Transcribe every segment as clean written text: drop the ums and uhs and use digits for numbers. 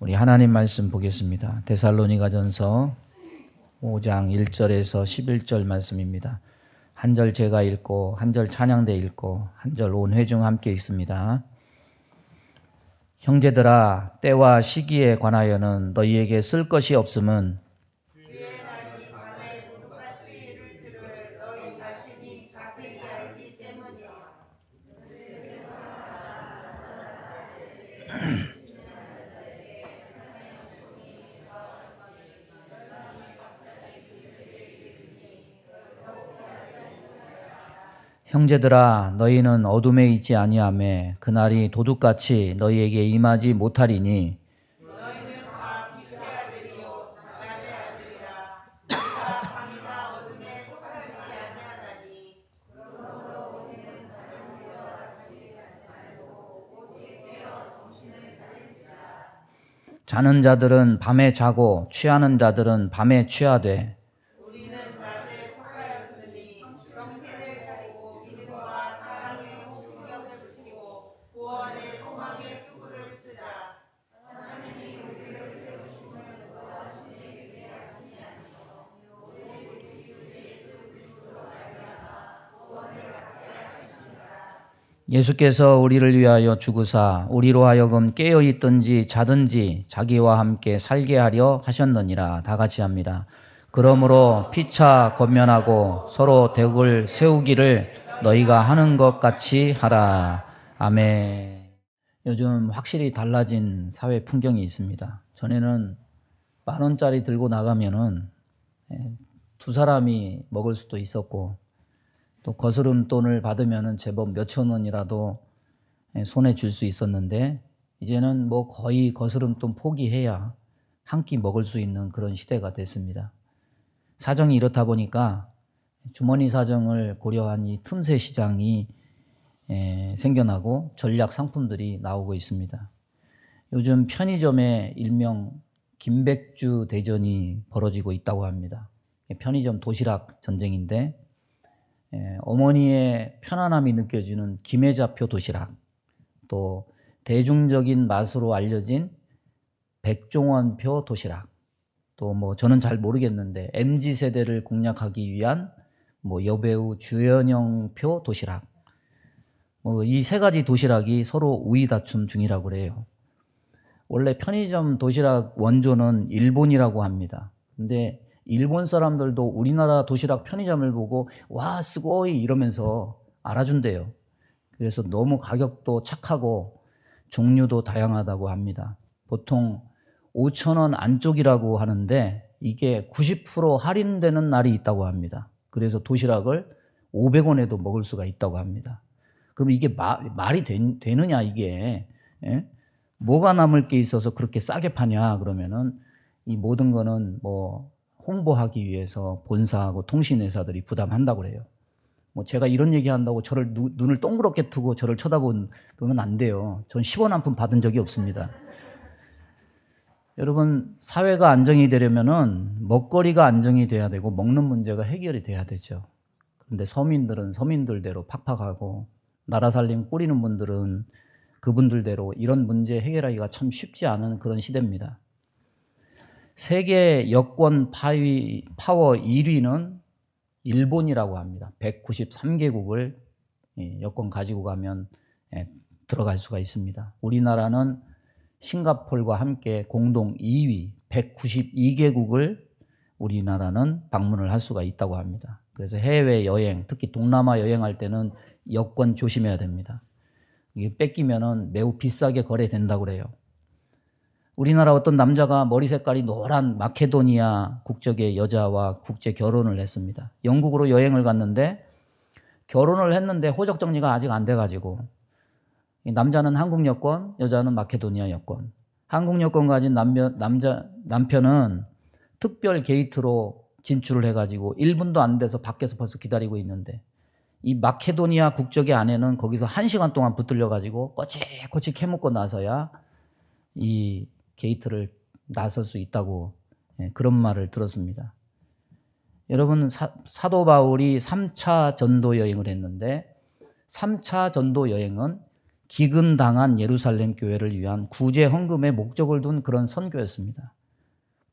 우리 하나님 말씀 보겠습니다. 데살로니가전서 5장 1절에서 11절 말씀입니다. 한 절 제가 읽고 한 절 찬양대 읽고 한 절 온 회중 함께 읽습니다. 형제들아, 때와 시기에 관하여는 너희에게 쓸 것이 없음은 주의 날이 밤에 똑같이 이룰 줄을 너희 자신이 자세히 알기 때문이라. 형제들아, 너희는 어둠에 있지 아니하매 그날이 도둑같이 너희에게 임하지 못하리니 너희는 다 빛의 아들이요 낮의 아들이라. 우리가 밤이나 어둠에 속하지 아니하나니. 자는 자들은 밤에 자고 취하는 자들은 밤에 취하되 우리는 낮에 속하였으니 정신을 차리고 믿음과 사랑에 신경을 붙이고 구원의 소망의 투구를 쓰자. 예수께서 우리를 위하여 죽으사 우리로 하여금 깨어 있든지 자든지 자기와 함께 살게 하려 하셨느니라. 다 같이 합니다. 그러므로 피차 권면하고 서로 덕을 세우기를 너희가 하는 것 같이 하라. 아멘. 요즘 확실히 달라진 사회 풍경이 있습니다. 전에는 10,000원짜리 들고 나가면은 두 사람이 먹을 수도 있었고, 또 거스름 돈을 받으면은 제법 몇천 원이라도 손에 줄 수 있었는데, 이제는 뭐 거의 거스름 돈 포기해야 한 끼 먹을 수 있는 그런 시대가 됐습니다. 사정이 이렇다 보니까 주머니 사정을 고려한 이 틈새 시장이 생겨나고 전략 상품들이 나오고 있습니다. 요즘 편의점에 일명 김백주 대전이 벌어지고 있다고 합니다. 편의점 도시락 전쟁인데, 어머니의 편안함이 느껴지는 김혜자표 도시락, 또 대중적인 맛으로 알려진 백종원표 도시락, 또 뭐 저는 잘 모르겠는데 MZ세대를 공략하기 위한 뭐 여배우 주연영표 도시락, 이 세 가지 도시락이 서로 우위다툼 중이라고 그래요. 원래 편의점 도시락 원조는 일본이라고 합니다. 근데 일본 사람들도 우리나라 도시락 편의점을 보고 와 스고이 이러면서 알아준대요. 그래서 너무 가격도 착하고 종류도 다양하다고 합니다. 보통 5,000원 안쪽이라고 하는데 이게 90% 할인되는 날이 있다고 합니다. 그래서 도시락을 500원에도 먹을 수가 있다고 합니다. 그럼 이게 말이 되느냐 이게. 예? 뭐가 남을 게 있어서 그렇게 싸게 파냐 그러면은 이 모든 거는 뭐 홍보하기 위해서 본사하고 통신회사들이 부담한다고 그래요. 뭐 제가 이런 얘기한다고 저를 눈을 동그랗게 뜨고 저를 쳐다보면 안 돼요. 전 10원 한 푼 받은 적이 없습니다. 여러분, 사회가 안정이 되려면은 먹거리가 안정이 돼야 되고 먹는 문제가 해결이 돼야 되죠. 그런데 서민들은 서민들대로 팍팍하고 나라 살림 꾸리는 분들은 그분들대로 이런 문제 해결하기가 참 쉽지 않은 그런 시대입니다. 세계 여권 파워 1위는 일본이라고 합니다. 193개국을 여권 가지고 가면 들어갈 수가 있습니다. 우리나라는 싱가포르와 함께 공동 2위 192개국을 우리나라는 방문을 할 수가 있다고 합니다. 그래서 해외여행, 특히 동남아 여행할 때는 여권 조심해야 됩니다. 이게 뺏기면은 매우 비싸게 거래된다고 그래요. 우리나라 어떤 남자가 머리 색깔이 노란 마케도니아 국적의 여자와 국제 결혼을 했습니다. 영국으로 여행을 갔는데 결혼을 했는데 호적 정리가 아직 안 돼가지고 남자는 한국 여권, 여자는 마케도니아 여권. 한국 여권 가진 남편은 특별 게이트로 진출을 해가지고 1분도 안 돼서 밖에서 벌써 기다리고 있는데 이 마케도니아 국적의 아내는 거기서 1시간 동안 붙들려가지고 꼬치꼬치 캐묻고 나서야 이 게이트를 나설 수 있다고 그런 말을 들었습니다. 여러분, 사도 바울이 3차 전도 여행을 했는데 3차 전도 여행은 기근당한 예루살렘 교회를 위한 구제 헌금의 목적을 둔 그런 선교였습니다.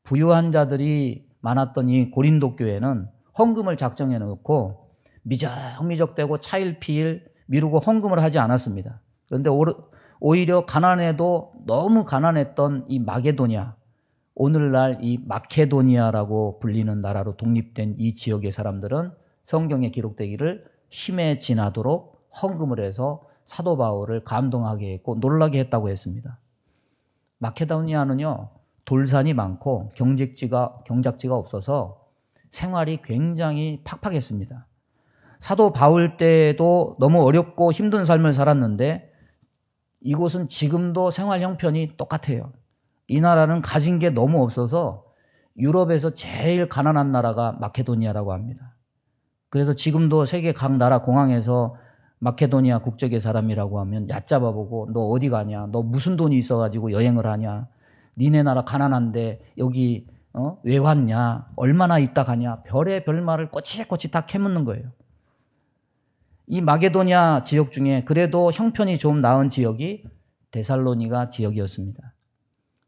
부유한 자들이 많았던 이 고린도 교회는 헌금을 작정해 놓고 미적미적대고 차일피일 미루고 헌금을 하지 않았습니다. 그런데 오히려 가난해도 너무 가난했던 이 마게도냐, 오늘날 이 마케도니아라고 불리는 나라로 독립된 이 지역의 사람들은 성경에 기록되기를 힘에 지나도록 헌금을 해서 사도 바울을 감동하게 했고 놀라게 했다고 했습니다. 마케도니아는요, 돌산이 많고 경작지가 없어서 생활이 굉장히 팍팍했습니다. 사도 바울 때도 너무 어렵고 힘든 삶을 살았는데 이곳은 지금도 생활 형편이 똑같아요. 이 나라는 가진 게 너무 없어서 유럽에서 제일 가난한 나라가 마케도니아라고 합니다. 그래서 지금도 세계 각 나라 공항에서 마케도니아 국적의 사람이라고 하면 얕잡아보고 너 어디 가냐, 너 무슨 돈이 있어가지고 여행을 하냐, 니네 나라 가난한데 여기 왜 왔냐, 얼마나 있다 가냐, 별의 말을 꼬치꼬치 다 캐묻는 거예요. 이 마게도냐 지역 중에 그래도 형편이 좀 나은 지역이 데살로니가 지역이었습니다.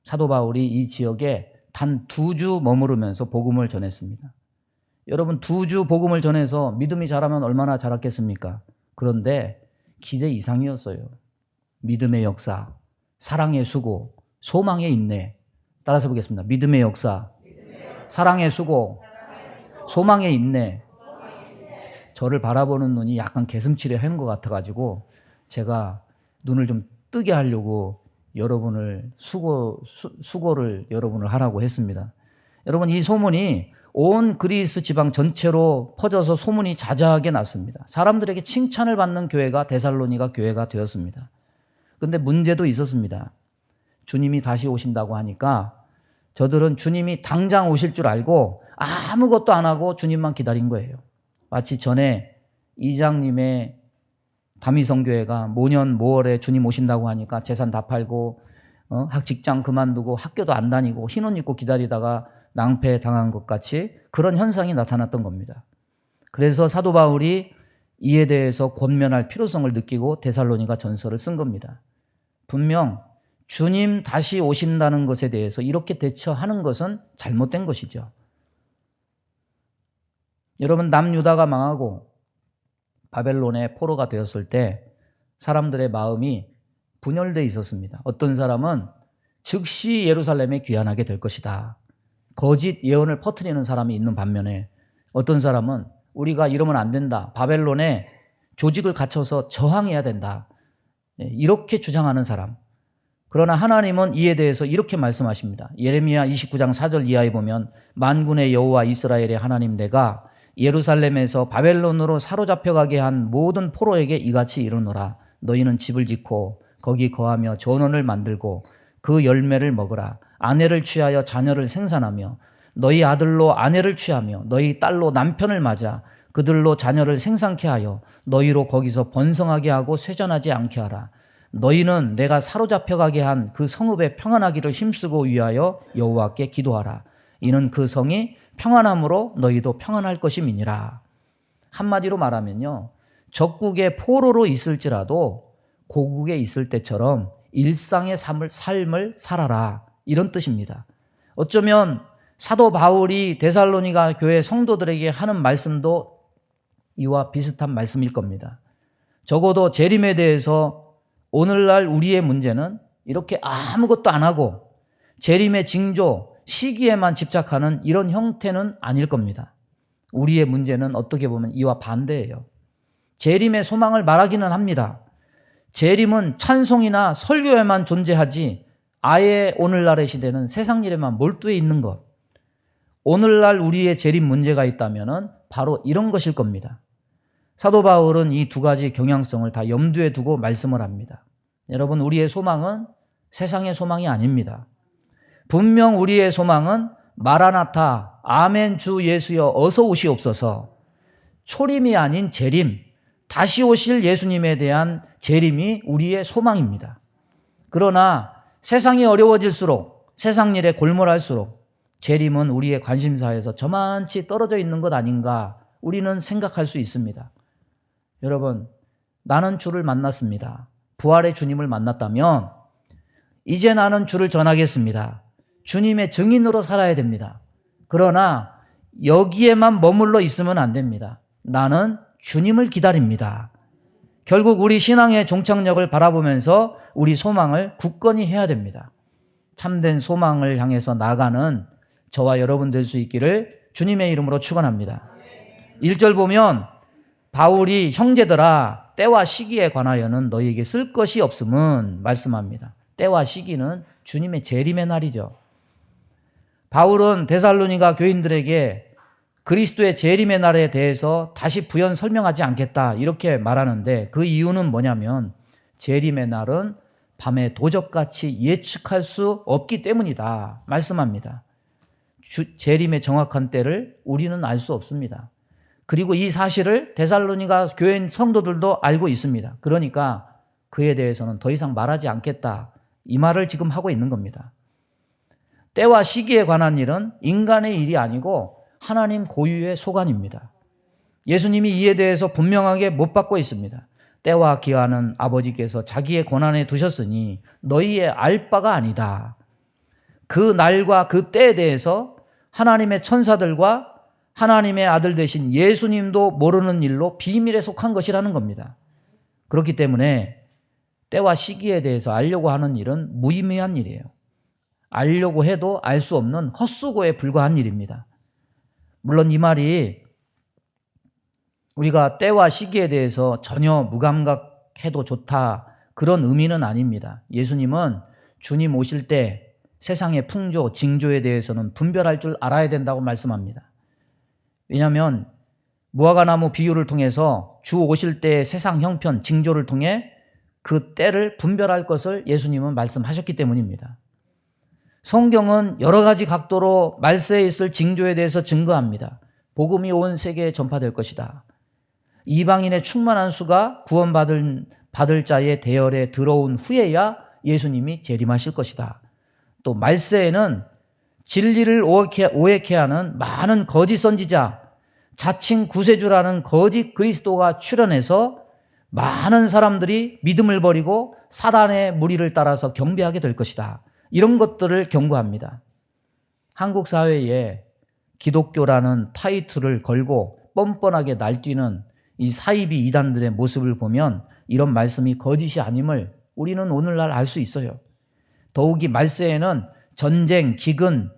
사도 바울이 이 지역에 단 2주 머무르면서 복음을 전했습니다. 여러분 2주 복음을 전해서 믿음이 자라면 얼마나 자랐겠습니까? 그런데 기대 이상이었어요. 믿음의 역사, 사랑의 수고, 소망의 인내. 따라서 보겠습니다. 믿음의 역사, 사랑의 수고, 소망의 인내. 저를 바라보는 눈이 약간 개슴츠레 한 것 같아가지고 제가 눈을 좀 뜨게 하려고 여러분을 수고를 여러분을 하라고 했습니다. 여러분 이 소문이 온 그리스 지방 전체로 퍼져서 소문이 자자하게 났습니다. 사람들에게 칭찬을 받는 교회가 데살로니가 교회가 되었습니다. 그런데 문제도 있었습니다. 주님이 다시 오신다고 하니까 저들은 주님이 당장 오실 줄 알고 아무것도 안 하고 주님만 기다린 거예요. 마치 전에 이장님의 다미성교회가 모년 모월에 주님 오신다고 하니까 재산 다 팔고 직장 그만두고 학교도 안 다니고 흰옷 입고 기다리다가 낭패 당한 것 같이 그런 현상이 나타났던 겁니다. 그래서 사도 바울이 이에 대해서 권면할 필요성을 느끼고 데살로니가 전서를 쓴 겁니다. 분명 주님 다시 오신다는 것에 대해서 이렇게 대처하는 것은 잘못된 것이죠. 여러분 남유다가 망하고 바벨론의 포로가 되었을 때 사람들의 마음이 분열되어 있었습니다. 어떤 사람은 즉시 예루살렘에 귀환하게 될 것이다. 거짓 예언을 퍼뜨리는 사람이 있는 반면에 어떤 사람은 우리가 이러면 안 된다. 바벨론에 조직을 갖춰서 저항해야 된다. 이렇게 주장하는 사람. 그러나 하나님은 이에 대해서 이렇게 말씀하십니다. 예레미야 29장 4절 이하에 보면 만군의 여호와 이스라엘의 하나님 내가 예루살렘에서 바벨론으로 사로잡혀가게 한 모든 포로에게 이같이 이르노라. 너희는 집을 짓고 거기 거하며 전원을 만들고 그 열매를 먹으라. 아내를 취하여 자녀를 생산하며 너희 아들로 아내를 취하며 너희 딸로 남편을 맞아 그들로 자녀를 생산케 하여 너희로 거기서 번성하게 하고 쇠전하지 않게 하라. 너희는 내가 사로잡혀가게 한 그 성읍에 평안하기를 힘쓰고 위하여 여호와께 기도하라. 이는 그 성이 평안함으로 너희도 평안할 것임이니라. 한마디로 말하면요, 적국의 포로로 있을지라도 고국에 있을 때처럼 일상의 삶을 살아라, 이런 뜻입니다. 어쩌면 사도 바울이 데살로니가 교회 성도들에게 하는 말씀도 이와 비슷한 말씀일 겁니다. 적어도 재림에 대해서 오늘날 우리의 문제는 이렇게 아무것도 안 하고 재림의 징조, 시기에만 집착하는 이런 형태는 아닐 겁니다. 우리의 문제는 어떻게 보면 이와 반대예요. 재림의 소망을 말하기는 합니다. 재림은 찬송이나 설교에만 존재하지 아예 오늘날의 시대는 세상 일에만 몰두해 있는 것. 오늘날 우리의 재림 문제가 있다면 바로 이런 것일 겁니다. 사도 바울은 이 두 가지 경향성을 다 염두에 두고 말씀을 합니다. 여러분, 우리의 소망은 세상의 소망이 아닙니다. 분명 우리의 소망은 마라나타, 아멘 주 예수여 어서 오시옵소서, 초림이 아닌 재림, 다시 오실 예수님에 대한 재림이 우리의 소망입니다. 그러나 세상이 어려워질수록, 세상 일에 골몰할수록 재림은 우리의 관심사에서 저만치 떨어져 있는 것 아닌가 우리는 생각할 수 있습니다. 여러분, 나는 주를 만났습니다. 부활의 주님을 만났다면 이제 나는 주를 전하겠습니다. 주님의 증인으로 살아야 됩니다. 그러나 여기에만 머물러 있으면 안 됩니다. 나는 주님을 기다립니다. 결국 우리 신앙의 종착역을 바라보면서 우리 소망을 굳건히 해야 됩니다. 참된 소망을 향해서 나가는 저와 여러분 될 수 있기를 주님의 이름으로 축원합니다. 1절 보면 바울이 형제들아 때와 시기에 관하여는 너희에게 쓸 것이 없음은 말씀합니다. 때와 시기는 주님의 재림의 날이죠. 바울은 데살로니가 교인들에게 그리스도의 재림의 날에 대해서 다시 부연 설명하지 않겠다 이렇게 말하는데 그 이유는 뭐냐면 재림의 날은 밤에 도적같이 예측할 수 없기 때문이다 말씀합니다. 재림의 정확한 때를 우리는 알 수 없습니다. 그리고 이 사실을 데살로니가 교회 성도들도 알고 있습니다. 그러니까 그에 대해서는 더 이상 말하지 않겠다 이 말을 지금 하고 있는 겁니다. 때와 시기에 관한 일은 인간의 일이 아니고 하나님 고유의 소관입니다. 예수님이 이에 대해서 분명하게 못 받고 있습니다. 때와 기한은 아버지께서 자기의 권한에 두셨으니 너희의 알 바가 아니다. 그 날과 그 때에 대해서 하나님의 천사들과 하나님의 아들 되신 예수님도 모르는 일로 비밀에 속한 것이라는 겁니다. 그렇기 때문에 때와 시기에 대해서 알려고 하는 일은 무의미한 일이에요. 알려고 해도 알 수 없는 헛수고에 불과한 일입니다. 물론 이 말이 우리가 때와 시기에 대해서 전혀 무감각해도 좋다 그런 의미는 아닙니다. 예수님은 주님 오실 때 세상의 풍조, 징조에 대해서는 분별할 줄 알아야 된다고 말씀합니다. 왜냐하면 무화과나무 비유를 통해서 주 오실 때의 세상 형편, 징조를 통해 그 때를 분별할 것을 예수님은 말씀하셨기 때문입니다. 성경은 여러 가지 각도로 말세에 있을 징조에 대해서 증거합니다. 복음이 온 세계에 전파될 것이다. 이방인의 충만한 수가 구원받을 자의 대열에 들어온 후에야 예수님이 재림하실 것이다. 또 말세에는 진리를 오해케 하는 많은 거짓 선지자, 자칭 구세주라는 거짓 그리스도가 출현해서 많은 사람들이 믿음을 버리고 사단의 무리를 따라서 경배하게 될 것이다. 이런 것들을 경고합니다. 한국 사회에 기독교라는 타이틀을 걸고 뻔뻔하게 날뛰는 이 사이비 이단들의 모습을 보면 이런 말씀이 거짓이 아님을 우리는 오늘날 알 수 있어요. 더욱이 말세에는 전쟁, 기근,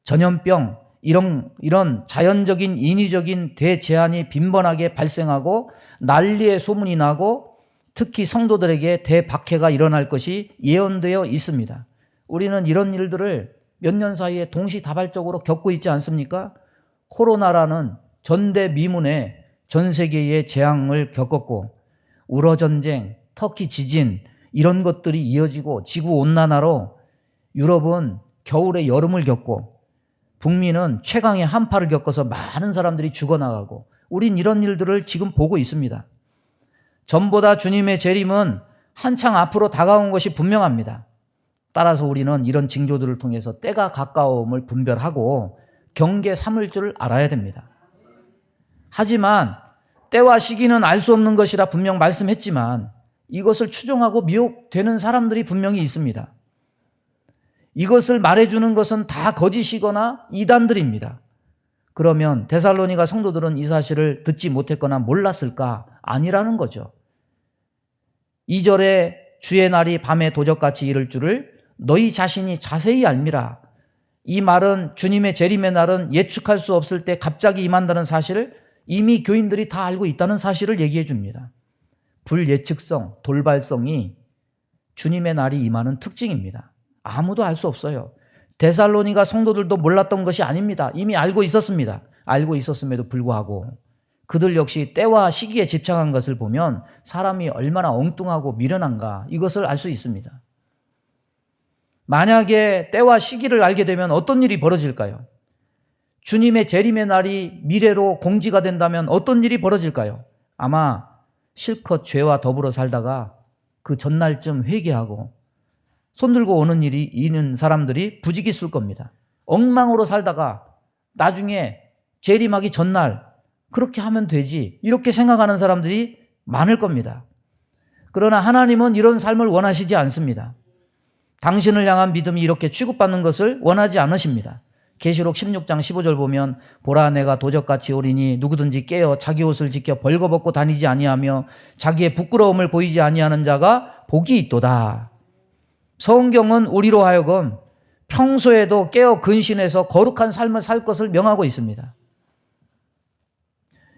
전염병 이런 자연적인 인위적인 대재앙이 빈번하게 발생하고 난리의 소문이 나고 특히 성도들에게 대박해가 일어날 것이 예언되어 있습니다. 우리는 이런 일들을 몇 년 사이에 동시다발적으로 겪고 있지 않습니까? 코로나라는 전대미문의 전 세계의 재앙을 겪었고 우러전쟁, 터키 지진 이런 것들이 이어지고 지구온난화로 유럽은 겨울에 여름을 겪고 북미는 최강의 한파를 겪어서 많은 사람들이 죽어나가고 우린 이런 일들을 지금 보고 있습니다. 전보다 주님의 재림은 한창 앞으로 다가온 것이 분명합니다. 따라서 우리는 이런 징조들을 통해서 때가 가까움을 분별하고 경계 삼을 줄 알아야 됩니다. 하지만 때와 시기는 알 수 없는 것이라 분명 말씀했지만 이것을 추종하고 미혹되는 사람들이 분명히 있습니다. 이것을 말해주는 것은 다 거짓이거나 이단들입니다. 그러면 데살로니가 성도들은 이 사실을 듣지 못했거나 몰랐을까? 아니라는 거죠. 2절에 주의 날이 밤에 도적같이 이를 줄을 너희 자신이 자세히 알미라. 이 말은 주님의 재림의 날은 예측할 수 없을 때 갑자기 임한다는 사실을 이미 교인들이 다 알고 있다는 사실을 얘기해 줍니다. 불예측성, 돌발성이 주님의 날이 임하는 특징입니다. 아무도 알 수 없어요. 데살로니가 성도들도 몰랐던 것이 아닙니다. 이미 알고 있었습니다. 알고 있었음에도 불구하고 그들 역시 때와 시기에 집착한 것을 보면 사람이 얼마나 엉뚱하고 미련한가 이것을 알 수 있습니다. 만약에 때와 시기를 알게 되면 어떤 일이 벌어질까요? 주님의 재림의 날이 미래로 공지가 된다면 어떤 일이 벌어질까요? 아마 실컷 죄와 더불어 살다가 그 전날쯤 회개하고 손들고 오는 일이 있는 사람들이 부지기수일 겁니다. 엉망으로 살다가 나중에 재림하기 전날 그렇게 하면 되지 이렇게 생각하는 사람들이 많을 겁니다. 그러나 하나님은 이런 삶을 원하시지 않습니다. 당신을 향한 믿음이 이렇게 취급받는 것을 원하지 않으십니다. 계시록 16장 15절 보면 보라 내가 도적같이 오리니 누구든지 깨어 자기 옷을 지켜 벌거벗고 다니지 아니하며 자기의 부끄러움을 보이지 아니하는 자가 복이 있도다. 성경은 우리로 하여금 평소에도 깨어 근신해서 거룩한 삶을 살 것을 명하고 있습니다.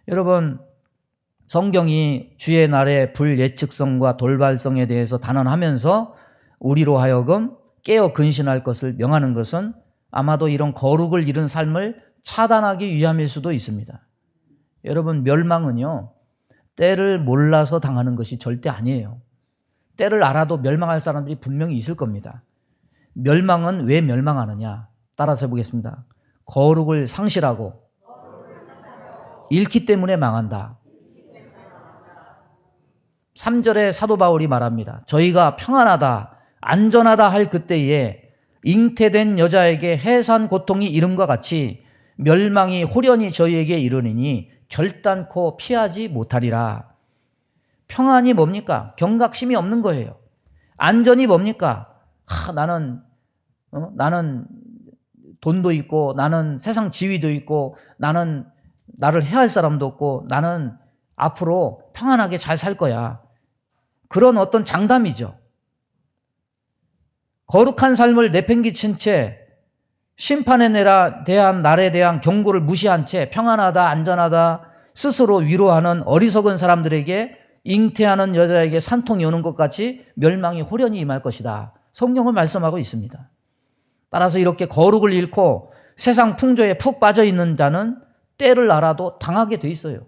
여러분, 성경이 주의 날의 불예측성과 돌발성에 대해서 단언하면서 우리로 하여금 깨어 근신할 것을 명하는 것은 아마도 이런 거룩을 잃은 삶을 차단하기 위함일 수도 있습니다. 여러분, 멸망은요, 때를 몰라서 당하는 것이 절대 아니에요. 때를 알아도 멸망할 사람들이 분명히 있을 겁니다. 멸망은 왜 멸망하느냐? 따라서 해보겠습니다. 거룩을 상실하고 잃기 때문에 망한다. 3절에 사도 바울이 말합니다. 저희가 평안하다, 안전하다 할 그때에 잉태된 여자에게 해산 고통이 이름과 같이 멸망이 호련히 저희에게 이르니니 결단코 피하지 못하리라. 평안이 뭡니까? 경각심이 없는 거예요. 안전이 뭡니까? 나는 돈도 있고, 나는 세상 지위도 있고, 나는 나를 해할 사람도 없고, 나는 앞으로 평안하게 잘 살 거야. 그런 어떤 장담이죠. 거룩한 삶을 내팽개친 채 심판에 대한 날에 대한 경고를 무시한 채 평안하다, 안전하다 스스로 위로하는 어리석은 사람들에게 잉태하는 여자에게 산통이 오는 것 같이 멸망이 호련히 임할 것이다. 성경을 말씀하고 있습니다. 따라서 이렇게 거룩을 잃고 세상 풍조에 푹 빠져 있는 자는 때를 알아도 당하게 돼 있어요.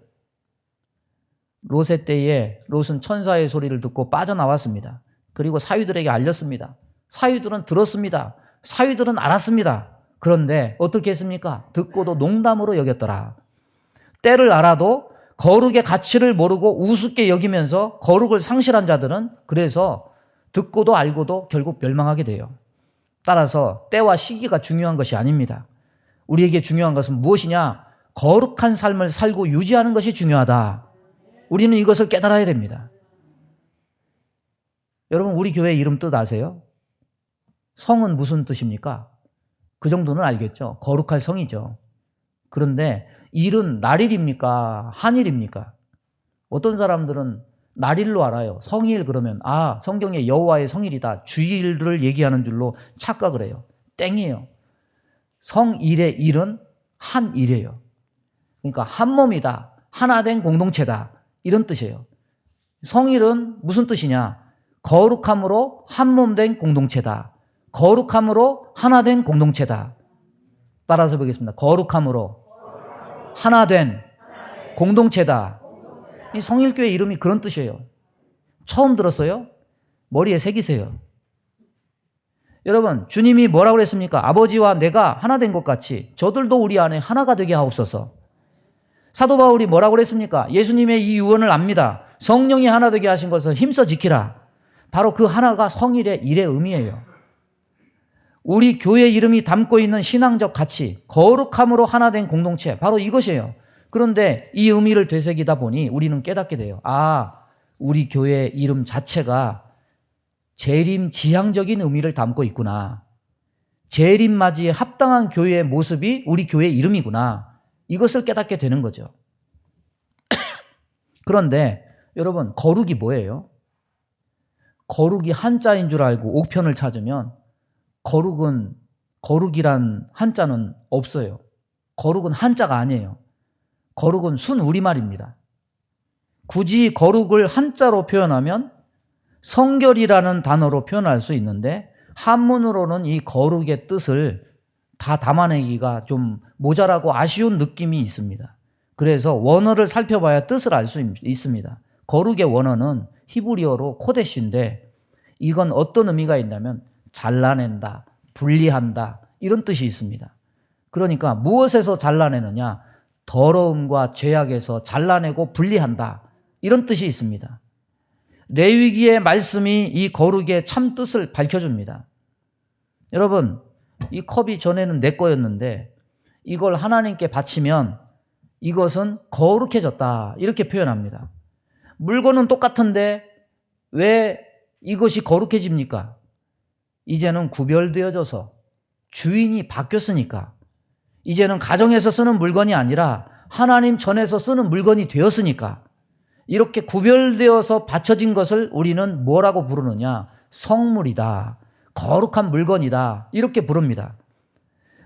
롯의 때에 롯은 천사의 소리를 듣고 빠져나왔습니다. 그리고 사위들에게 알렸습니다. 사위들은 들었습니다. 사위들은 알았습니다. 그런데 어떻게 했습니까? 듣고도 농담으로 여겼더라. 때를 알아도 거룩의 가치를 모르고 우습게 여기면서 거룩을 상실한 자들은 그래서 듣고도 알고도 결국 멸망하게 돼요. 따라서 때와 시기가 중요한 것이 아닙니다. 우리에게 중요한 것은 무엇이냐? 거룩한 삶을 살고 유지하는 것이 중요하다. 우리는 이것을 깨달아야 됩니다. 여러분, 우리 교회 이름 뜻 아세요? 성은 무슨 뜻입니까? 그 정도는 알겠죠. 거룩할 성이죠. 그런데 일은 날일입니까? 한일입니까? 어떤 사람들은 날일로 알아요. 성일 그러면 성경에 여호와의 성일이다. 주일을 얘기하는 줄로 착각을 해요. 땡이에요. 성일의 일은 한일이에요. 그러니까 한 몸이다. 하나 된 공동체다. 이런 뜻이에요. 성일은 무슨 뜻이냐? 거룩함으로 한 몸 된 공동체다. 거룩함으로 하나 된 공동체다. 따라서 보겠습니다. 거룩함으로 하나 된 공동체다. 이 성일교회 이름이 그런 뜻이에요. 처음 들었어요? 머리에 새기세요. 여러분, 주님이 뭐라고 그랬습니까? 아버지와 내가 하나 된 것 같이 저들도 우리 안에 하나가 되게 하옵소서. 사도 바울이 뭐라고 그랬습니까? 예수님의 이 유언을 압니다. 성령이 하나 되게 하신 것을 힘써 지키라. 바로 그 하나가 성일의 일의 의미예요. 우리 교회 이름이 담고 있는 신앙적 가치, 거룩함으로 하나 된 공동체, 바로 이것이에요. 그런데 이 의미를 되새기다 보니 우리는 깨닫게 돼요. 우리 교회 이름 자체가 재림 지향적인 의미를 담고 있구나. 재림 맞이에 합당한 교회의 모습이 우리 교회 이름이구나. 이것을 깨닫게 되는 거죠. 그런데 여러분, 거룩이 뭐예요? 거룩이 한자인 줄 알고 옥편을 찾으면 거룩이란 한자는 없어요. 거룩은 한자가 아니에요. 거룩은 순 우리말입니다. 굳이 거룩을 한자로 표현하면 성결이라는 단어로 표현할 수 있는데 한문으로는 이 거룩의 뜻을 다 담아내기가 좀 모자라고 아쉬운 느낌이 있습니다. 그래서 원어를 살펴봐야 뜻을 알 수 있습니다. 거룩의 원어는 히브리어로 코데시인데 이건 어떤 의미가 있냐면 잘라낸다, 분리한다 이런 뜻이 있습니다. 그러니까 무엇에서 잘라내느냐? 더러움과 죄악에서 잘라내고 분리한다 이런 뜻이 있습니다. 레위기의 말씀이 이 거룩의 참 뜻을 밝혀줍니다. 여러분, 이 컵이 전에는 내 거였는데 이걸 하나님께 바치면 이것은 거룩해졌다 이렇게 표현합니다. 물건은 똑같은데 왜 이것이 거룩해집니까? 이제는 구별되어져서 주인이 바뀌었으니까. 이제는 가정에서 쓰는 물건이 아니라 하나님 전에서 쓰는 물건이 되었으니까. 이렇게 구별되어서 바쳐진 것을 우리는 뭐라고 부르느냐? 성물이다. 거룩한 물건이다. 이렇게 부릅니다.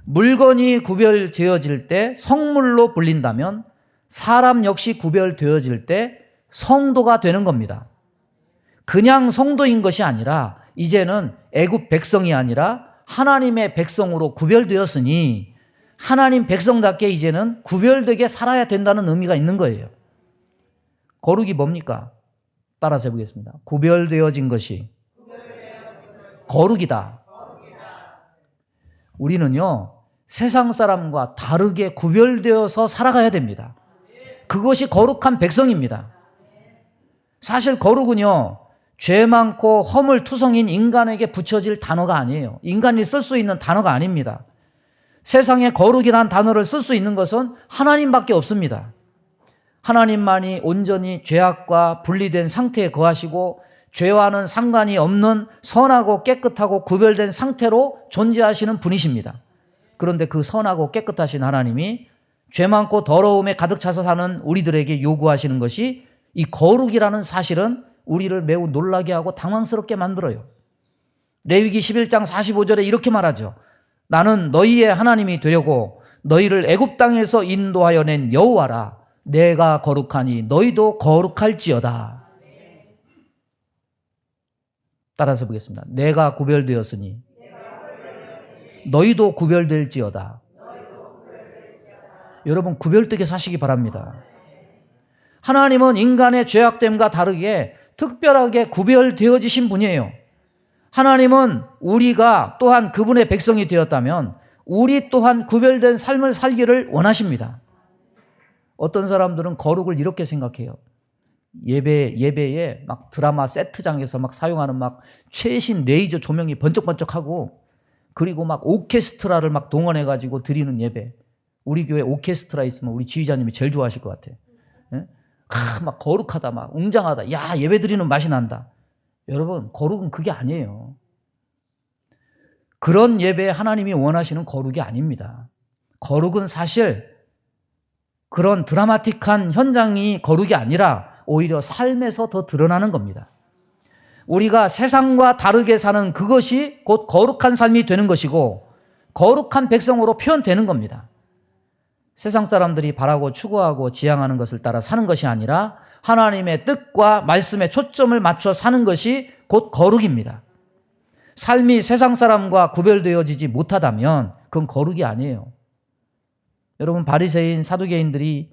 물건이 구별되어질 때 성물로 불린다면 사람 역시 구별되어질 때 성도가 되는 겁니다. 그냥 성도인 것이 아니라 이제는 애굽 백성이 아니라 하나님의 백성으로 구별되었으니 하나님 백성답게 이제는 구별되게 살아야 된다는 의미가 있는 거예요. 거룩이 뭡니까? 따라서 해보겠습니다. 구별되어진 것이 거룩이다. 우리는요, 세상 사람과 다르게 구별되어서 살아가야 됩니다. 그것이 거룩한 백성입니다. 사실 거룩은요, 죄 많고 허물투성인 인간에게 붙여질 단어가 아니에요. 인간이 쓸 수 있는 단어가 아닙니다. 세상에 거룩이란 단어를 쓸 수 있는 것은 하나님밖에 없습니다. 하나님만이 온전히 죄악과 분리된 상태에 거하시고 죄와는 상관이 없는 선하고 깨끗하고 구별된 상태로 존재하시는 분이십니다. 그런데 그 선하고 깨끗하신 하나님이 죄 많고 더러움에 가득 차서 사는 우리들에게 요구하시는 것이 이 거룩이라는 사실은 우리를 매우 놀라게 하고 당황스럽게 만들어요. 레위기 11장 45절에 이렇게 말하죠. 나는 너희의 하나님이 되려고 너희를 애굽 땅에서 인도하여 낸 여호와라. 내가 거룩하니 너희도 거룩할지어다. 따라서 보겠습니다. 내가 구별되었으니 너희도 구별될지어다. 여러분 구별되게 사시기 바랍니다. 하나님은 인간의 죄악됨과 다르게 특별하게 구별되어지신 분이에요. 하나님은 우리가 또한 그분의 백성이 되었다면 우리 또한 구별된 삶을 살기를 원하십니다. 어떤 사람들은 거룩을 이렇게 생각해요. 예배에 막 드라마 세트장에서 막 사용하는 막 최신 레이저 조명이 번쩍번쩍하고 그리고 막 오케스트라를 막 동원해가지고 드리는 예배. 우리 교회 오케스트라 있으면 우리 지휘자님이 제일 좋아하실 것 같아. 예? 막 거룩하다, 막 웅장하다. 야, 예배 드리는 맛이 난다. 여러분, 거룩은 그게 아니에요. 그런 예배 하나님이 원하시는 거룩이 아닙니다. 거룩은 사실 그런 드라마틱한 현장이 거룩이 아니라 오히려 삶에서 더 드러나는 겁니다. 우리가 세상과 다르게 사는 그것이 곧 거룩한 삶이 되는 것이고 거룩한 백성으로 표현되는 겁니다. 세상 사람들이 바라고 추구하고 지향하는 것을 따라 사는 것이 아니라 하나님의 뜻과 말씀에 초점을 맞춰 사는 것이 곧 거룩입니다. 삶이 세상 사람과 구별되어지지 못하다면 그건 거룩이 아니에요. 여러분, 바리새인 사두개인들이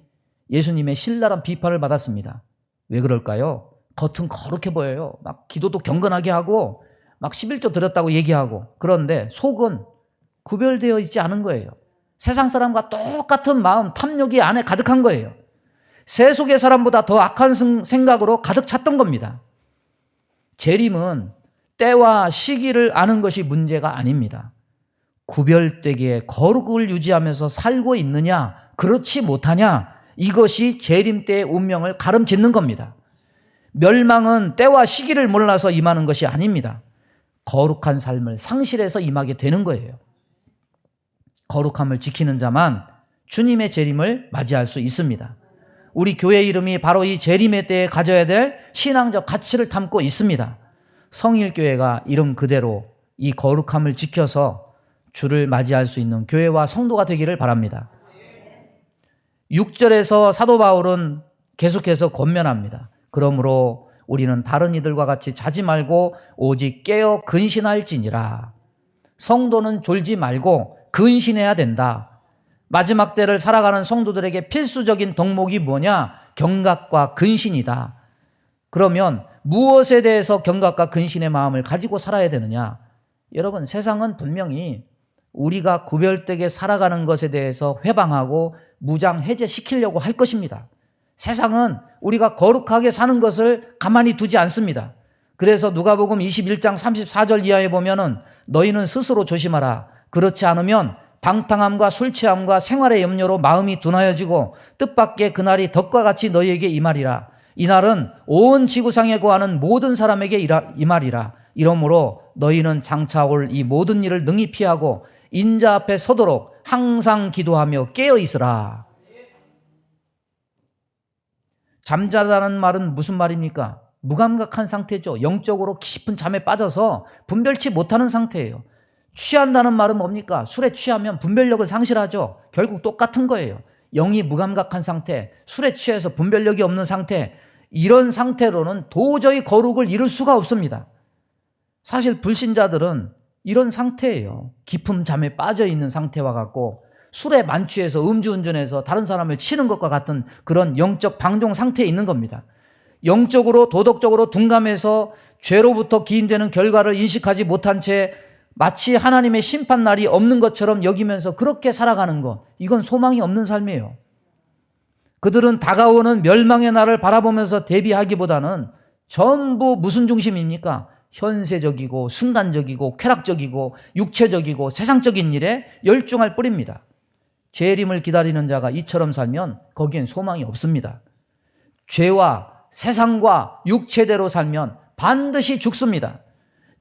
예수님의 신랄한 비판을 받았습니다. 왜 그럴까요? 겉은 거룩해 보여요. 막 기도도 경건하게 하고 막 11조 드렸다고 얘기하고, 그런데 속은 구별되어 있지 않은 거예요. 세상 사람과 똑같은 마음, 탐욕이 안에 가득한 거예요. 세속의 사람보다 더 악한 생각으로 가득 찼던 겁니다. 재림은 때와 시기를 아는 것이 문제가 아닙니다. 구별되게 거룩을 유지하면서 살고 있느냐, 그렇지 못하냐, 이것이 재림 때의 운명을 가름짓는 겁니다. 멸망은 때와 시기를 몰라서 임하는 것이 아닙니다. 거룩한 삶을 상실해서 임하게 되는 거예요. 거룩함을 지키는 자만 주님의 재림을 맞이할 수 있습니다. 우리 교회 이름이 바로 이 재림의 때에 가져야 될 신앙적 가치를 담고 있습니다. 성일교회가 이름 그대로 이 거룩함을 지켜서 주를 맞이할 수 있는 교회와 성도가 되기를 바랍니다. 6절에서 사도 바울은 계속해서 권면합니다. 그러므로 우리는 다른 이들과 같이 자지 말고 오직 깨어 근신할지니라. 성도는 졸지 말고 근신해야 된다. 마지막 때를 살아가는 성도들에게 필수적인 덕목이 뭐냐? 경각과 근신이다. 그러면 무엇에 대해서 경각과 근신의 마음을 가지고 살아야 되느냐? 여러분, 세상은 분명히 우리가 구별되게 살아가는 것에 대해서 회방하고 무장 해제시키려고 할 것입니다. 세상은 우리가 거룩하게 사는 것을 가만히 두지 않습니다. 그래서 누가복음 21장 34절 이하에 보면은 너희는 스스로 조심하라. 그렇지 않으면 방탕함과 술 취함과 생활의 염려로 마음이 둔하여지고 뜻밖의 그날이 덕과 같이 너희에게 임하리라. 이날은 온 지구상에 거하는 모든 사람에게 이 말이라. 이러므로 너희는 장차 올 이 모든 일을 능히 피하고 인자 앞에 서도록 항상 기도하며 깨어 있으라. 잠자다는 말은 무슨 말입니까? 무감각한 상태죠. 영적으로 깊은 잠에 빠져서 분별치 못하는 상태예요. 취한다는 말은 뭡니까? 술에 취하면 분별력을 상실하죠. 결국 똑같은 거예요. 영이 무감각한 상태, 술에 취해서 분별력이 없는 상태, 이런 상태로는 도저히 거룩을 이룰 수가 없습니다. 사실 불신자들은 이런 상태예요. 깊은 잠에 빠져 있는 상태와 같고 술에 만취해서 음주운전해서 다른 사람을 치는 것과 같은 그런 영적 방종 상태에 있는 겁니다. 영적으로 도덕적으로 둔감해서 죄로부터 기인되는 결과를 인식하지 못한 채 마치 하나님의 심판날이 없는 것처럼 여기면서 그렇게 살아가는 것, 이건 소망이 없는 삶이에요. 그들은 다가오는 멸망의 날을 바라보면서 대비하기보다는 전부 무슨 중심입니까? 현세적이고 순간적이고 쾌락적이고 육체적이고 세상적인 일에 열중할 뿐입니다. 재림을 기다리는 자가 이처럼 살면 거기엔 소망이 없습니다. 죄와 세상과 육체대로 살면 반드시 죽습니다.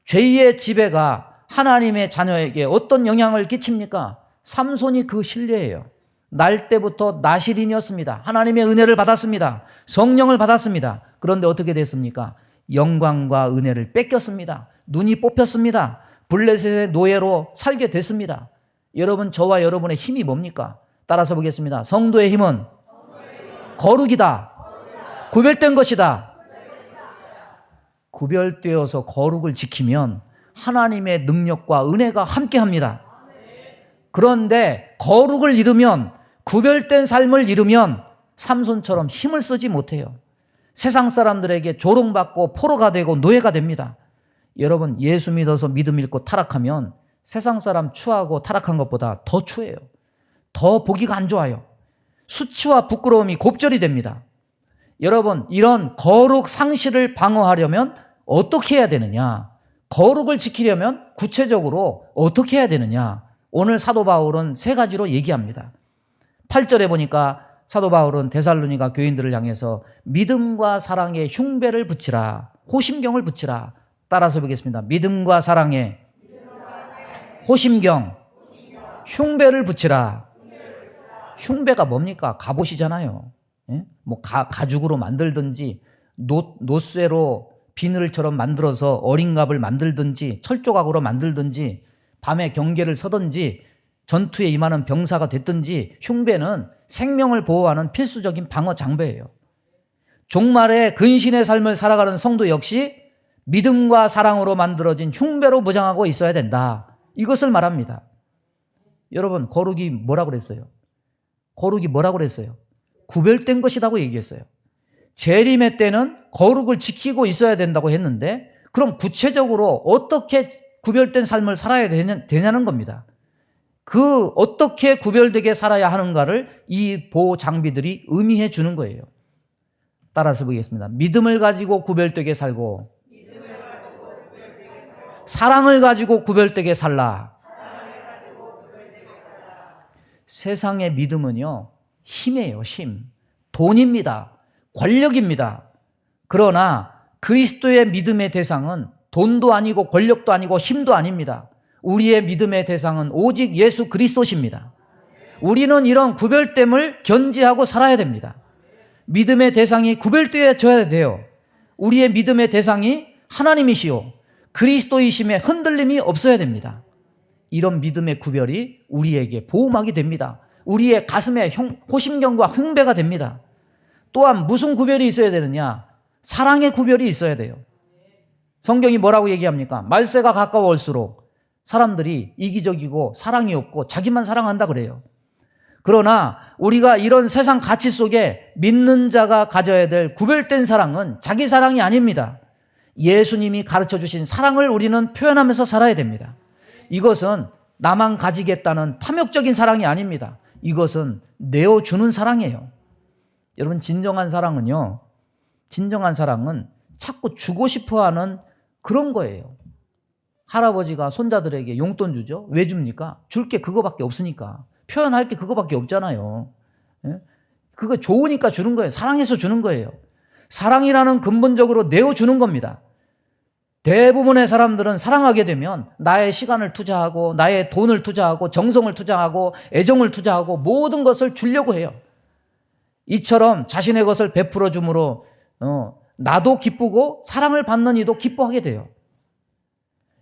죄의 지배가 하나님의 자녀에게 어떤 영향을 끼칩니까? 삼손이 그 신뢰예요. 날 때부터 나실인이었습니다. 하나님의 은혜를 받았습니다. 성령을 받았습니다. 그런데 어떻게 됐습니까? 영광과 은혜를 뺏겼습니다. 눈이 뽑혔습니다. 블레셋의 노예로 살게 됐습니다. 여러분, 저와 여러분의 힘이 뭡니까? 따라서 보겠습니다. 성도의 힘은 거룩이다. 구별된 것이다. 구별되어서 거룩을 지키면 하나님의 능력과 은혜가 함께합니다. 그런데 거룩을 잃으면, 구별된 삶을 잃으면 삼손처럼 힘을 쓰지 못해요. 세상 사람들에게 조롱받고 포로가 되고 노예가 됩니다. 여러분, 예수 믿어서 믿음 잃고 타락하면 세상 사람 추하고 타락한 것보다 더 추해요. 더 보기가 안 좋아요. 수치와 부끄러움이 곱절이 됩니다. 여러분, 이런 거룩 상실을 방어하려면 어떻게 해야 되느냐? 거룩을 지키려면 구체적으로 어떻게 해야 되느냐? 오늘 사도 바울은 세 가지로 얘기합니다. 8절에 보니까 사도 바울은 데살로니가 교인들을 향해서 믿음과 사랑에 흉배를 붙이라, 호심경을 붙이라. 따라서 보겠습니다. 믿음과 사랑에 호심경, 흉배를 붙이라. 흉배가 뭡니까? 갑옷이잖아요. 예? 뭐 가죽으로 만들든지 노쇠로 비늘처럼 만들어서 어린 갑을 만들든지 철조각으로 만들든지 밤에 경계를 서든지 전투에 임하는 병사가 됐든지 흉배는 생명을 보호하는 필수적인 방어 장비예요. 종말의 근신의 삶을 살아가는 성도 역시 믿음과 사랑으로 만들어진 흉배로 무장하고 있어야 된다. 이것을 말합니다. 여러분, 거룩이 뭐라고 그랬어요? 거룩이 뭐라고 그랬어요? 구별된 것이라고 얘기했어요. 재림의 때는 거룩을 지키고 있어야 된다고 했는데, 그럼 구체적으로 어떻게 구별된 삶을 살아야 되냐는 겁니다. 그 어떻게 구별되게 살아야 하는가를 이 보호 장비들이 의미해 주는 거예요. 따라서 보겠습니다. 믿음을 가지고 구별되게 살고, 사랑을 가지고 구별되게 살라. 세상의 믿음은요, 힘이에요, 힘. 돈입니다. 권력입니다. 그러나 그리스도의 믿음의 대상은 돈도 아니고 권력도 아니고 힘도 아닙니다. 우리의 믿음의 대상은 오직 예수 그리스도십니다. 우리는 이런 구별됨을 견지하고 살아야 됩니다. 믿음의 대상이 구별되어져야 돼요. 우리의 믿음의 대상이 하나님이시오, 그리스도이심에 흔들림이 없어야 됩니다. 이런 믿음의 구별이 우리에게 보호막이 됩니다. 우리의 가슴에 호심경과 흉배가 됩니다. 또한 무슨 구별이 있어야 되느냐? 사랑의 구별이 있어야 돼요. 성경이 뭐라고 얘기합니까? 말세가 가까워올수록 사람들이 이기적이고 사랑이 없고 자기만 사랑한다 그래요. 그러나 우리가 이런 세상 가치 속에 믿는 자가 가져야 될 구별된 사랑은 자기 사랑이 아닙니다. 예수님이 가르쳐 주신 사랑을 우리는 표현하면서 살아야 됩니다. 이것은 나만 가지겠다는 탐욕적인 사랑이 아닙니다. 이것은 내어주는 사랑이에요. 여러분, 진정한 사랑은 자꾸 주고 싶어하는 그런 거예요. 할아버지가 손자들에게 용돈 주죠. 왜 줍니까? 줄 게 그거밖에 없으니까. 표현할 게 그거밖에 없잖아요. 예? 그거 좋으니까 주는 거예요. 사랑해서 주는 거예요. 사랑이라는 근본적으로 내어주는 겁니다. 대부분의 사람들은 사랑하게 되면 나의 시간을 투자하고 나의 돈을 투자하고 정성을 투자하고 애정을 투자하고 모든 것을 주려고 해요. 이처럼 자신의 것을 베풀어 줌으로 나도 기쁘고 사랑을 받는 이도 기뻐하게 돼요.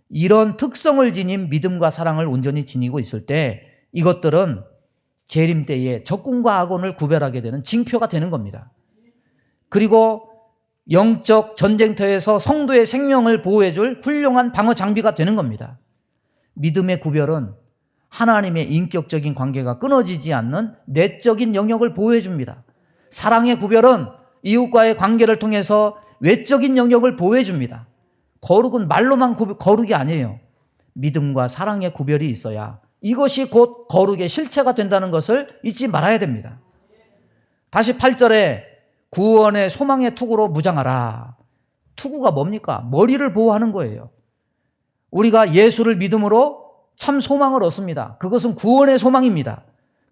이런 특성을 지닌 믿음과 사랑을 온전히 지니고 있을 때 이것들은 재림 때에 적군과 악원을 구별하게 되는 징표가 되는 겁니다. 그리고 영적 전쟁터에서 성도의 생명을 보호해줄 훌륭한 방어 장비가 되는 겁니다. 믿음의 구별은 하나님의 인격적인 관계가 끊어지지 않는 내적인 영역을 보호해줍니다. 사랑의 구별은 이웃과의 관계를 통해서 외적인 영역을 보호해줍니다. 거룩은 말로만 거룩이 아니에요. 믿음과 사랑의 구별이 있어야 이것이 곧 거룩의 실체가 된다는 것을 잊지 말아야 됩니다. 다시 8절에 구원의 소망의 투구로 무장하라. 투구가 뭡니까? 머리를 보호하는 거예요. 우리가 예수를 믿음으로 참 소망을 얻습니다. 그것은 구원의 소망입니다.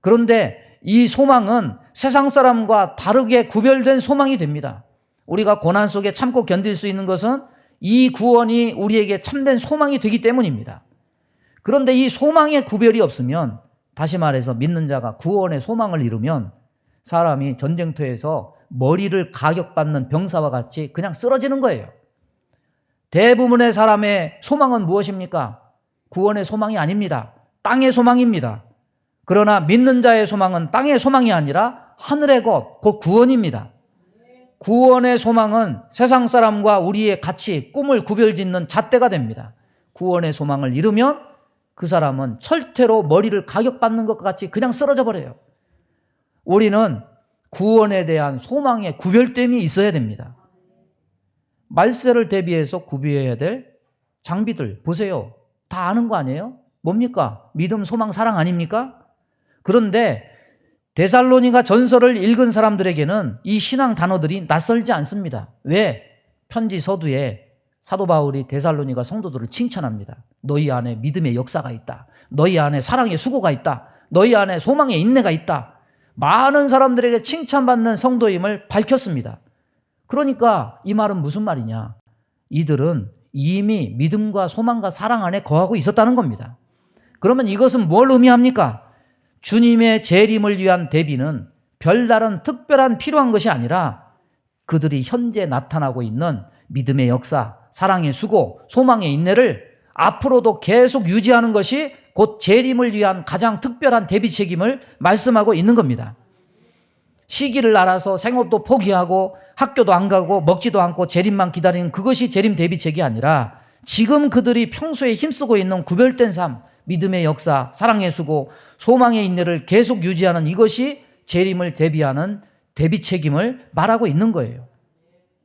그런데 이 소망은 세상 사람과 다르게 구별된 소망이 됩니다. 우리가 고난 속에 참고 견딜 수 있는 것은 이 구원이 우리에게 참된 소망이 되기 때문입니다. 그런데 이 소망의 구별이 없으면, 다시 말해서 믿는 자가 구원의 소망을 잃으면 사람이 전쟁터에서 머리를 가격받는 병사와 같이 그냥 쓰러지는 거예요. 대부분의 사람의 소망은 무엇입니까? 구원의 소망이 아닙니다. 땅의 소망입니다. 그러나 믿는 자의 소망은 땅의 소망이 아니라 하늘의 것, 곧 구원입니다. 구원의 소망은 세상 사람과 우리의 가치, 꿈을 구별짓는 잣대가 됩니다. 구원의 소망을 잃으면 그 사람은 철퇴로 머리를 가격받는 것과 같이 그냥 쓰러져 버려요. 우리는 구원에 대한 소망의 구별됨이 있어야 됩니다. 말세를 대비해서 구비해야 될 장비들 보세요. 다 아는 거 아니에요? 뭡니까? 믿음, 소망, 사랑 아닙니까? 그런데 데살로니가 전서를 읽은 사람들에게는 이 신앙 단어들이 낯설지 않습니다. 왜? 편지 서두에 사도 바울이 데살로니가 성도들을 칭찬합니다. 너희 안에 믿음의 역사가 있다. 너희 안에 사랑의 수고가 있다. 너희 안에 소망의 인내가 있다. 많은 사람들에게 칭찬받는 성도임을 밝혔습니다. 그러니까 이 말은 무슨 말이냐? 이들은 이미 믿음과 소망과 사랑 안에 거하고 있었다는 겁니다. 그러면 이것은 뭘 의미합니까? 주님의 재림을 위한 대비는 별다른 특별한 필요한 것이 아니라 그들이 현재 나타나고 있는 믿음의 역사, 사랑의 수고, 소망의 인내를 앞으로도 계속 유지하는 것이 곧 재림을 위한 가장 특별한 대비 책임을 말씀하고 있는 겁니다. 시기를 알아서 생업도 포기하고 학교도 안 가고 먹지도 않고 재림만 기다리는 그것이 재림 대비책이 아니라 지금 그들이 평소에 힘쓰고 있는 구별된 삶, 믿음의 역사, 사랑의 수고, 소망의 인내를 계속 유지하는 이것이 재림을 대비하는 대비 책임을 말하고 있는 거예요.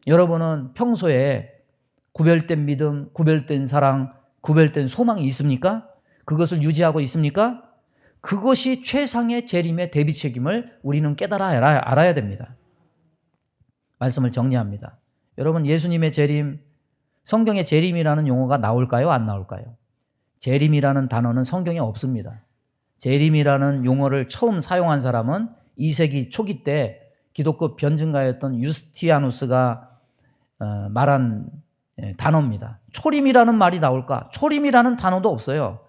여러분은 평소에 구별된 믿음, 구별된 사랑, 구별된 소망이 있습니까? 그것을 유지하고 있습니까? 그것이 최상의 재림의 대비 책임을 우리는 깨달아 알아야 됩니다. 말씀을 정리합니다. 여러분, 예수님의 재림, 성경에 재림이라는 용어가 나올까요? 안 나올까요? 재림이라는 단어는 성경에 없습니다. 재림이라는 용어를 처음 사용한 사람은 2세기 초기 때 기독교 변증가였던 유스티아누스가 말한 단어입니다. 초림이라는 말이 나올까? 초림이라는 단어도 없어요.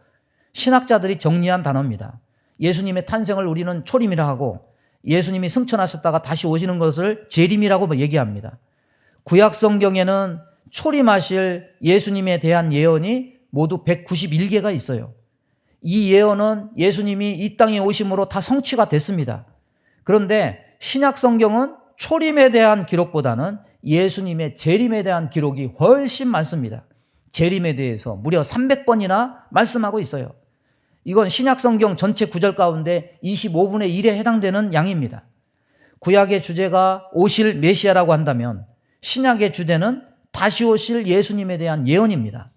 신학자들이 정리한 단어입니다. 예수님의 탄생을 우리는 초림이라 하고 예수님이 승천하셨다가 다시 오시는 것을 재림이라고 얘기합니다. 구약 성경에는 초림하실 예수님에 대한 예언이 모두 191개가 있어요. 이 예언은 예수님이 이 땅에 오심으로 다 성취가 됐습니다. 그런데 신약 성경은 초림에 대한 기록보다는 예수님의 재림에 대한 기록이 훨씬 많습니다. 재림에 대해서 무려 300번이나 말씀하고 있어요. 이건 신약 성경 전체 구절 가운데 25분의 1에 해당되는 양입니다. 구약의 주제가 오실 메시아라고 한다면 신약의 주제는 다시 오실 예수님에 대한 예언입니다.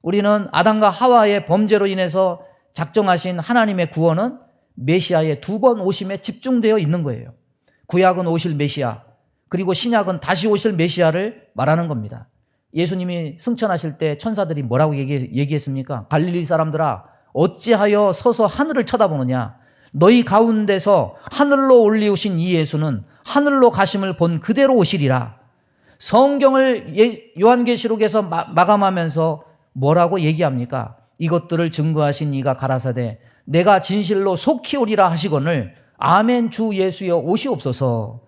우리는 아담과 하와의 범죄로 인해서 작정하신 하나님의 구원은 메시아의 2번 오심에 집중되어 있는 거예요. 구약은 오실 메시아, 그리고 신약은 다시 오실 메시아를 말하는 겁니다. 예수님이 승천하실 때 천사들이 뭐라고 얘기했습니까? 갈릴리 사람들아, 어찌하여 서서 하늘을 쳐다보느냐? 너희 가운데서 하늘로 올리우신 이 예수는 하늘로 가심을 본 그대로 오시리라. 성경을 요한계시록에서 마감하면서 뭐라고 얘기합니까? 이것들을 증거하신 이가 가라사대 내가 진실로 속히 오리라 하시거늘 아멘 주 예수여 오시옵소서.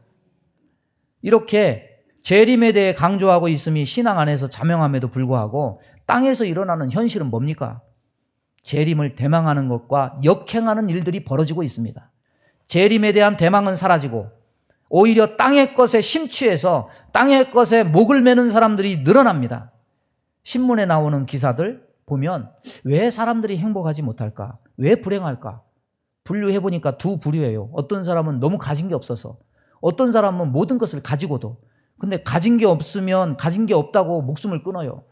이렇게 재림에 대해 강조하고 있음이 신앙 안에서 자명함에도 불구하고 땅에서 일어나는 현실은 뭡니까? 재림을 대망하는 것과 역행하는 일들이 벌어지고 있습니다. 재림에 대한 대망은 사라지고 오히려 땅의 것에 심취해서 땅의 것에 목을 매는 사람들이 늘어납니다. 신문에 나오는 기사들 보면 왜 사람들이 행복하지 못할까? 왜 불행할까? 분류해보니까 두 부류예요. 어떤 사람은 너무 가진 게 없어서, 어떤 사람은 모든 것을 가지고도, 근데 가진 게 없으면 가진 게 없다고 목숨을 끊어요.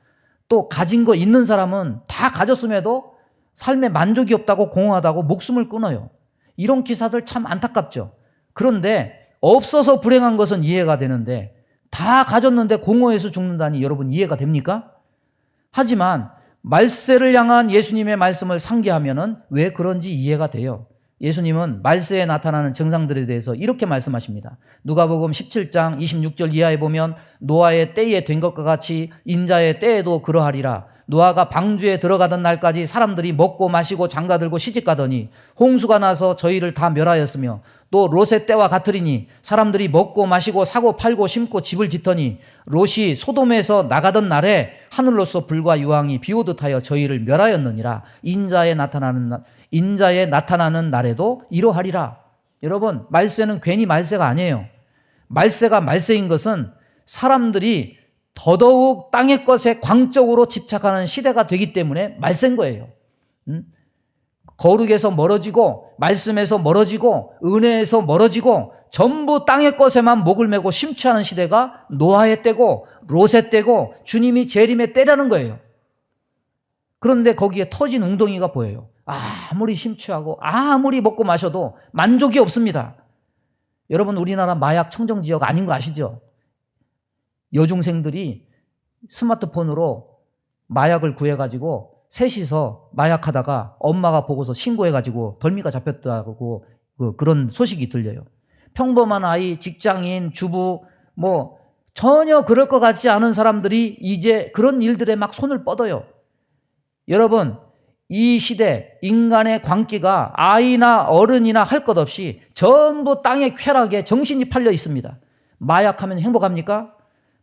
또 가진 거 있는 사람은 다 가졌음에도 삶에 만족이 없다고 공허하다고 목숨을 끊어요. 이런 기사들 참 안타깝죠. 그런데 없어서 불행한 것은 이해가 되는데 다 가졌는데 공허해서 죽는다니 여러분 이해가 됩니까? 하지만 말세를 향한 예수님의 말씀을 상기하면은 왜 그런지 이해가 돼요. 예수님은 말세에 나타나는 증상들에 대해서 이렇게 말씀하십니다. 누가복음 17장 26절 이하에 보면 노아의 때에 된 것과 같이 인자의 때에도 그러하리라. 노아가 방주에 들어가던 날까지 사람들이 먹고 마시고 장가들고 시집가더니 홍수가 나서 저희를 다 멸하였으며 또 롯의 때와 같으리니 사람들이 먹고 마시고 사고 팔고 심고 집을 짓더니 롯이 소돔에서 나가던 날에 하늘로서 불과 유황이 비오듯 하여 저희를 멸하였느니라. 인자에 나타나는 날에도 이러하리라. 여러분, 말세는 괜히 말세가 아니에요. 말세가 말세인 것은 사람들이 더더욱 땅의 것에 광적으로 집착하는 시대가 되기 때문에 말세인 거예요. 거룩에서 멀어지고 말씀에서 멀어지고 은혜에서 멀어지고 전부 땅의 것에만 목을 메고 심취하는 시대가 노아의 때고 롯의 때고 주님이 재림의 때라는 거예요. 그런데 거기에 터진 웅덩이가 보여요. 아무리 심취하고 아무리 먹고 마셔도 만족이 없습니다. 여러분, 우리나라 마약 청정지역 아닌 거 아시죠? 여중생들이 스마트폰으로 마약을 구해가지고 셋이서 마약하다가 엄마가 보고서 신고해가지고 덜미가 잡혔다고 그런 소식이 들려요. 평범한 아이, 직장인, 주부 뭐 전혀 그럴 것 같지 않은 사람들이 이제 그런 일들에 막 손을 뻗어요. 여러분, 이 시대 인간의 광기가 아이나 어른이나 할 것 없이 전부 땅의 쾌락에 정신이 팔려 있습니다. 마약하면 행복합니까?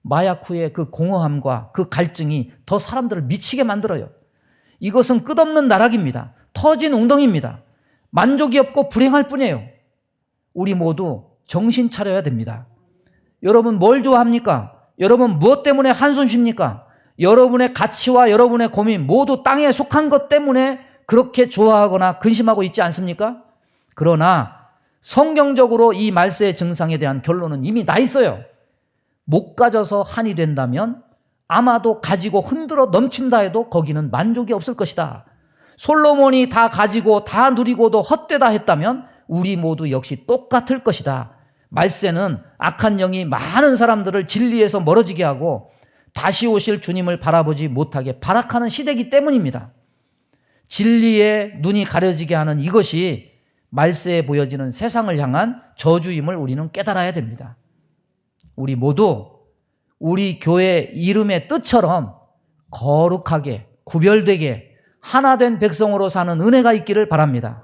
마약 후에 그 공허함과 그 갈증이 더 사람들을 미치게 만들어요. 이것은 끝없는 나락입니다. 터진 웅덩이입니다. 만족이 없고 불행할 뿐이에요. 우리 모두 정신 차려야 됩니다. 여러분 뭘 좋아합니까? 여러분 무엇 때문에 한숨 쉽니까? 여러분의 가치와 여러분의 고민 모두 땅에 속한 것 때문에 그렇게 좋아하거나 근심하고 있지 않습니까? 그러나 성경적으로 이 말세의 증상에 대한 결론은 이미 나 있어요. 못 가져서 한이 된다면 아마도 가지고 흔들어 넘친다 해도 거기는 만족이 없을 것이다. 솔로몬이 다 가지고 다 누리고도 헛되다 했다면 우리 모두 역시 똑같을 것이다. 말세는 악한 영이 많은 사람들을 진리에서 멀어지게 하고 다시 오실 주님을 바라보지 못하게 발악하는 시대이기 때문입니다. 진리에 눈이 가려지게 하는 이것이 말세에 보여지는 세상을 향한 저주임을 우리는 깨달아야 됩니다. 우리 모두 우리 교회 이름의 뜻처럼 거룩하게 구별되게 하나된 백성으로 사는 은혜가 있기를 바랍니다.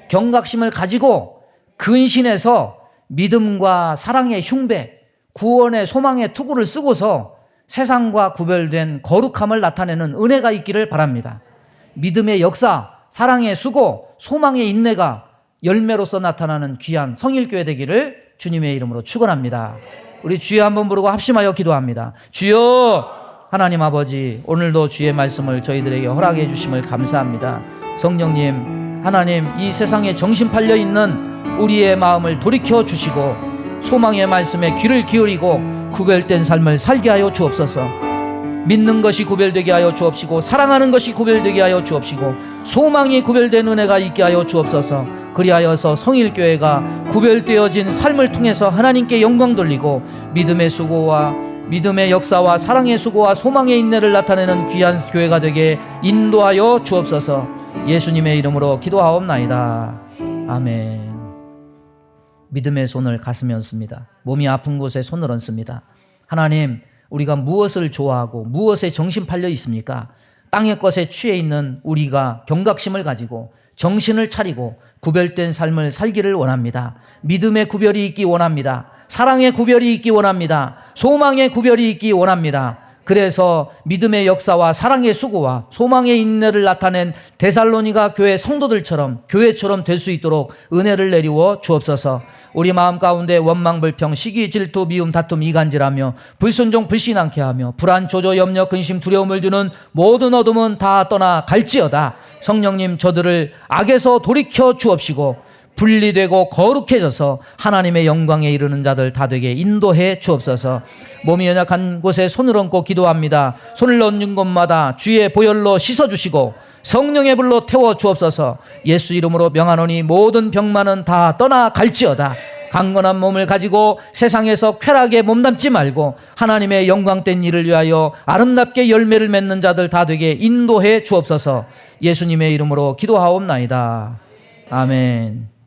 경각심을 가지고 근신해서 믿음과 사랑의 흉배, 구원의 소망의 투구를 쓰고서 세상과 구별된 거룩함을 나타내는 은혜가 있기를 바랍니다. 믿음의 역사, 사랑의 수고, 소망의 인내가 열매로서 나타나는 귀한 성일교회 되기를 주님의 이름으로 축원합니다. 우리 주여 한번 부르고 합심하여 기도합니다. 주여, 하나님 아버지, 오늘도 주의 말씀을 저희들에게 허락해 주심을 감사합니다. 성령님, 하나님, 이 세상에 정신 팔려 있는 우리의 마음을 돌이켜 주시고 소망의 말씀에 귀를 기울이고 구별된 삶을 살게 하여 주옵소서. 믿는 것이 구별되게 하여 주옵시고 사랑하는 것이 구별되게 하여 주옵시고 소망이 구별된 은혜가 있게 하여 주옵소서. 그리하여서 성일교회가 구별되어진 삶을 통해서 하나님께 영광 돌리고 믿음의 수고와 믿음의 역사와 사랑의 수고와 소망의 인내를 나타내는 귀한 교회가 되게 인도하여 주옵소서. 예수님의 이름으로 기도하옵나이다. 아멘. 믿음의 손을 가슴에 얹습니다. 몸이 아픈 곳에 손을 얹습니다. 하나님, 우리가 무엇을 좋아하고 무엇에 정신 팔려 있습니까? 땅의 것에 취해 있는 우리가 경각심을 가지고 정신을 차리고 구별된 삶을 살기를 원합니다. 믿음의 구별이 있기 원합니다. 사랑의 구별이 있기 원합니다. 소망의 구별이 있기 원합니다. 그래서 믿음의 역사와 사랑의 수고와 소망의 인내를 나타낸 데살로니가 교회 성도들처럼 교회처럼 될 수 있도록 은혜를 내리워 주옵소서. 우리 마음 가운데 원망 불평 시기 질투 미움 다툼 이간질하며 불순종 불신앙케 하며 불안 조조 염려 근심 두려움을 주는 모든 어둠은 다 떠나 갈지어다. 성령님 저들을 악에서 돌이켜 주옵시고 분리되고 거룩해져서 하나님의 영광에 이르는 자들 다 되게 인도해 주옵소서. 몸이 연약한 곳에 손을 얹고 기도합니다. 손을 얹는 곳마다 주의 보혈로 씻어주시고 성령의 불로 태워 주옵소서. 예수 이름으로 명하노니 모든 병만은 다 떠나갈지어다. 강건한 몸을 가지고 세상에서 쾌락에 몸담지 말고 하나님의 영광된 일을 위하여 아름답게 열매를 맺는 자들 다 되게 인도해 주옵소서. 예수님의 이름으로 기도하옵나이다. 아멘.